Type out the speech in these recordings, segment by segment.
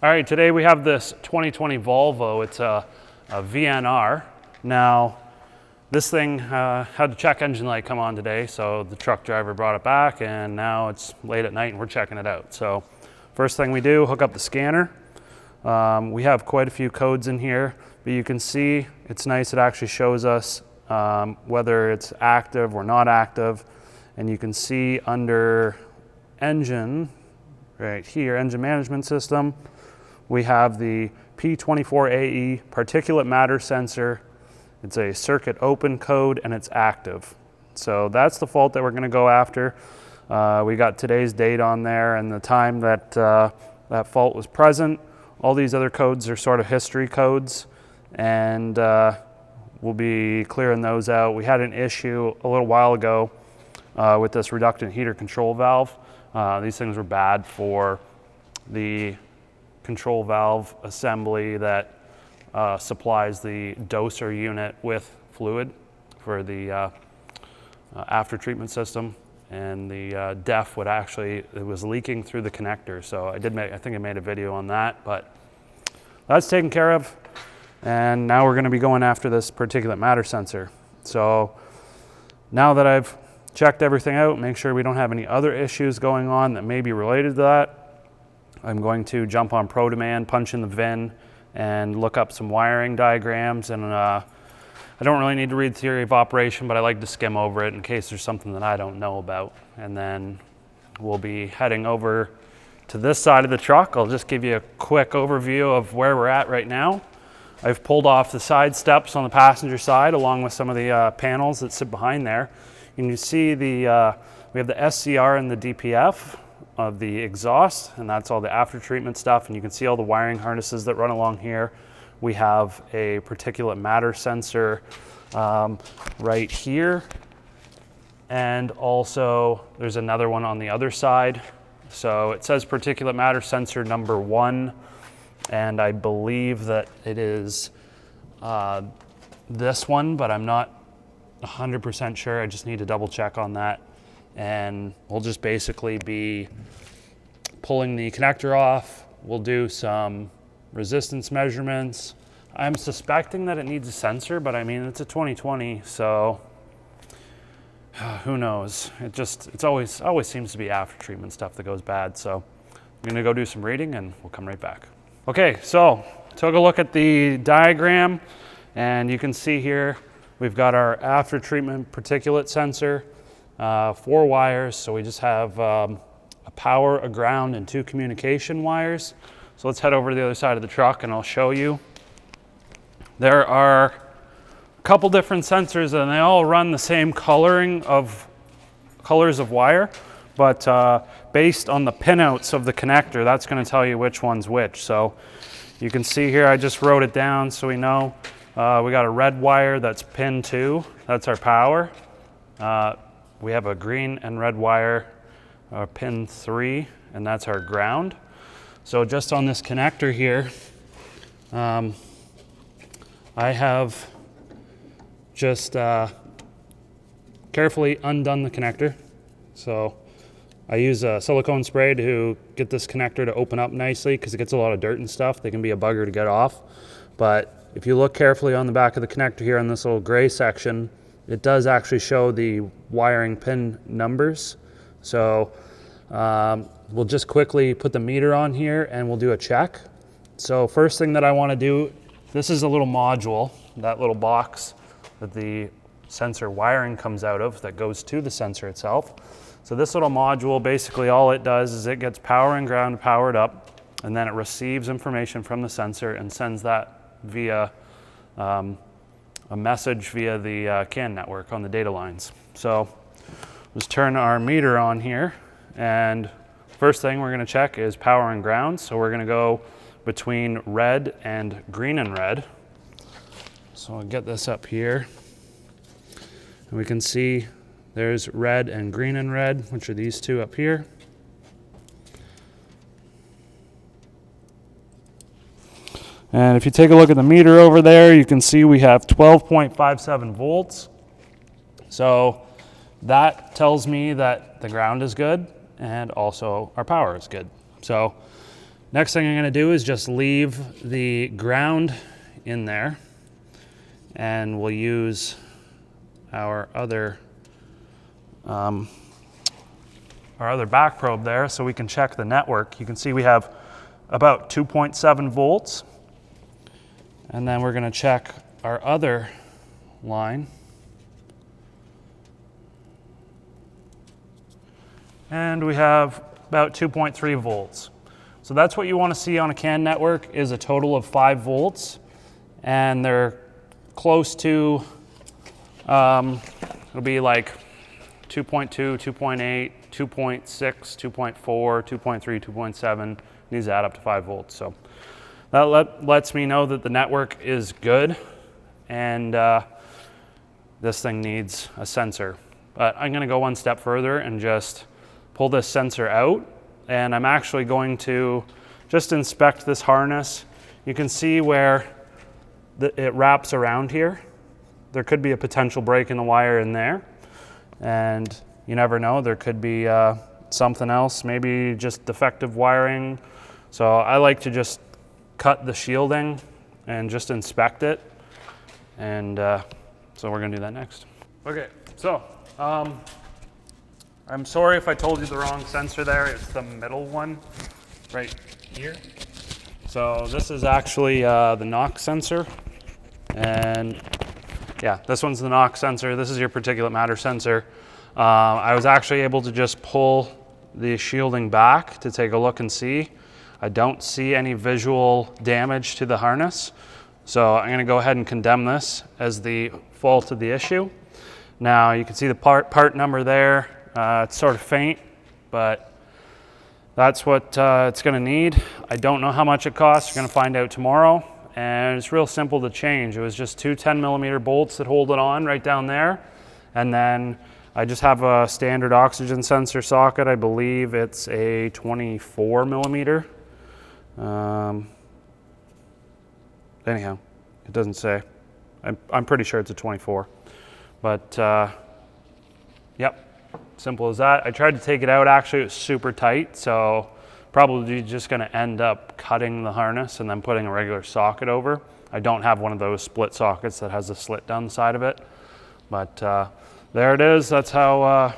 All right, today we have this 2020 Volvo. It's a VNR. Now, this thing had the check engine light come on today, so the truck driver brought it back, and now it's late at night and we're checking it out. So first thing we do, hook up the scanner. We have quite a few codes in here, but you can see it's nice. It actually shows us whether it's active or not active. And you can see under engine, right here, engine management system, we have the P24AE particulate matter sensor. It's a circuit open code and it's active. So that's the fault that we're going to go after. We got today's date on there and the time that that fault was present. All these other codes are sort of history codes, and we'll be clearing those out. We had an issue a little while ago with this reductant heater control valve. These things were bad for the control valve assembly that supplies the doser unit with fluid for the after treatment system, and the DEF would actually, it was leaking through the connector. So I think I made a video on that, but that's taken care of. And now we're going to be going after this particulate matter sensor. So now that I've checked everything out, make sure we don't have any other issues going on that may be related to that, I'm going to jump on ProDemand, punch in the VIN, and look up some wiring diagrams. And I don't really need to read theory of operation, but I like to skim over it in case there's something that I don't know about. And then we'll be heading over to this side of the truck. I'll just give you a quick overview of where we're at right now. I've pulled off the side steps on the passenger side along with some of the panels that sit behind there. And you see we have the SCR and the DPF of the exhaust, and that's all the after treatment stuff. And you can see all the wiring harnesses that run along here. We have a particulate matter sensor right here. And also there's another one on the other side. So it says particulate matter sensor number 1. And I believe that it is this one, but I'm not 100% sure. I just need to double check on that. And we'll just basically be pulling the connector off. We'll do some resistance measurements. I'm suspecting that it needs a sensor, but I mean, it's a 2020, so who knows? It always seems to be after treatment stuff that goes bad. So I'm gonna go do some reading and we'll come right back. Okay, so took a look at the diagram, and you can see here we've got our after treatment particulate sensor, 4 wires. So we just have a power, a ground, and 2 communication wires. So let's head over to the other side of the truck and I'll show you. There are a couple different sensors and they all run the same colors of wire, but based on the pinouts of the connector, that's going to tell you which one's which. So you can see here, I just wrote it down so we know. We got a red wire that's pin 2, that's our power. We have a green and red wire, pin 3, and that's our ground. So just on this connector here, I have just carefully undone the connector. So I use a silicone spray to get this connector to open up nicely because it gets a lot of dirt and stuff. They can be a bugger to get off. But if you look carefully on the back of the connector here on this little gray section, it does actually show the wiring pin numbers. So we'll just quickly put the meter on here and we'll do a check. So first thing that I want to do, this is a little module, that little box that the sensor wiring comes out of that goes to the sensor itself. So this little module, basically all it does is it gets power and ground powered up, and then it receives information from the sensor and sends that via a message via the CAN network on the data lines. So let's turn our meter on here, and first thing we're going to check is power and ground. So we're going to go between red and green and red. So I'll get this up here, and we can see there's red and green and red, which are these two up here. And if you take a look at the meter over there, you can see we have 12.57 volts. So that tells me that the ground is good and also our power is good. So Next thing I'm going to do is just leave the ground in there, and we'll use our other back probe there so we can check the network. You can see we have about 2.7 volts, and then we're going to check our other line, and we have about 2.3 volts. So that's what you want to see on a CAN network, is a total of 5 volts, and they're close to, it'll be like 2.2, 2.8, 2.6, 2.4, 2.3, 2.7, needs to add up to 5 volts. So that lets me know that the network is good, and this thing needs a sensor. But I'm going to go one step further and just pull this sensor out, and I'm actually going to just inspect this harness. You can see where it wraps around here. There could be a potential break in the wire in there, and you never know, there could be something else, maybe just defective wiring. So I like to just cut the shielding and just inspect it, and so we're gonna do that next. Okay, so I'm sorry if I told you the wrong sensor there. It's the middle one right here. So this is actually the NOx sensor, and yeah, this one's the NOx sensor. This is your particulate matter sensor. I was actually able to just pull the shielding back to take a look and see. I don't see any visual damage to the harness, so I'm going to go ahead and condemn this as the fault of the issue. Now you can see the part number there. It's sort of faint, but that's what it's going to need. I don't know how much it costs. We're going to find out tomorrow, and it's real simple to change. It was just two 10mm bolts that hold it on right down there, and then I just have a standard oxygen sensor socket. I believe it's a 24mm. Anyhow, it doesn't say. I'm pretty sure it's a 24, but yep. Simple as that. I tried to take it out, actually it was super tight, so probably just going to end up cutting the harness and then putting a regular socket over. I don't have one of those split sockets that has a slit down the side of it, but there it is. That's how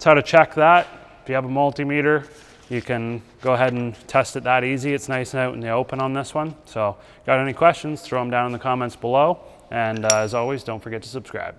to check that. If you have a multimeter, you can go ahead and test it that easy. It's nice and out in the open on this one. So got any questions, throw them down in the comments below, and as always, don't forget to subscribe.